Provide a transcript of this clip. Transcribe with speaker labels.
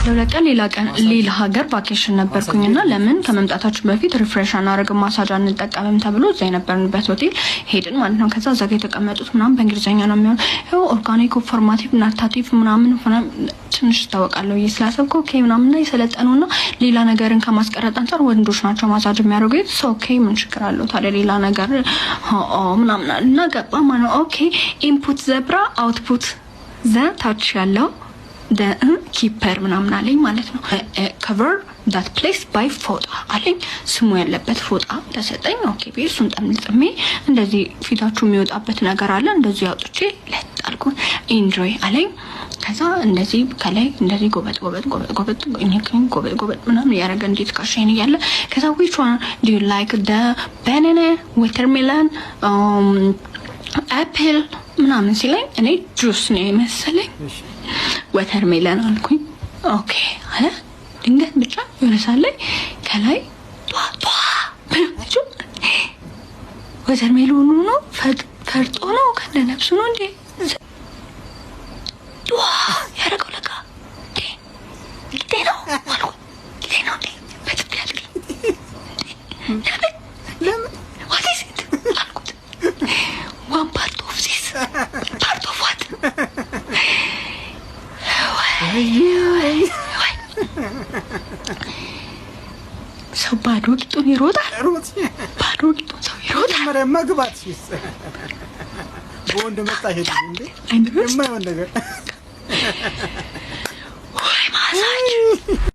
Speaker 1: ለቀን ሌላ ሀገር ቫኬሽን ነበርኩኝና ለምን ከመምጣታችን በፊት ሪፍሬሽ አናረግ ማሳጅ አንጠቀምም ተብሎ እዛ የነበርንበት ሆቴል ሄድን ማለት ነው። ከዛ እዛ ጋር የተቀመጡት ምናምን በእንግሊዘኛ ነው የሚሆነው ኦርጋኒክ ፎርማቲቭ ናታቲቭ ምናምን ትንሽ ታወቃለሁ ይስላሰብኩ ኦኬ ምናምን ላይ ሰለጠኑና ሌላ ነገርን ከማስቀረጥ አንፃር ወንዶች ናቸው ማሳጅ የሚያደርጉት ኦኬ ምን ችግር አለው ታዲያ ሌላ ነገር ምናምን እና ገባ ማለት ኦኬ ኢንፑት ዘብራ አውትፑት ዘ ታች ያለው the keeper ምናምን አለኝ ማለት ነው cover that place by ፎጣ አለኝ ስሙ ያለበት ፎጣ ተሰጠኝ ኦኬ ቤሱን ጠምጥሜ እንደዚህ ፊታችሁ የሚወጣበት ነገር አለ እንደዚህ አውጥቼ ለጣልኩ enjoy አለኝ ከዛ እንደዚህ ከላይ እንደዚህ ጎበጥ ምናምን ያረገ እንዴት ካሸኝ ያለ ከዛ which one do you like the banana watermelon apple ምናምን ሲለኝ እኔ ጁስ ነው መሰለኝ watermelon አልኩኝ ኦኬ አለ ድንገት ብቻ ይወነሳለኝ ከላይ ጧ watermelon ነው ፈርጦ ነው ከነነፍሱ ነው እንዴ ጧ ያረጋው ለካ እንዴ ነው አልኩ እንዴ ነው በትክክል ለምን what is it አልኩት one part of this part of what ሰው ባዶ ቂጡን ይሮጣል ባዶ ቂጡን ሰው ይሮጣል
Speaker 2: መግባት ሲስ ወንድ መጣ ሄድ እንዴ የማይሆን ነገር
Speaker 1: ወይ ማሳጅ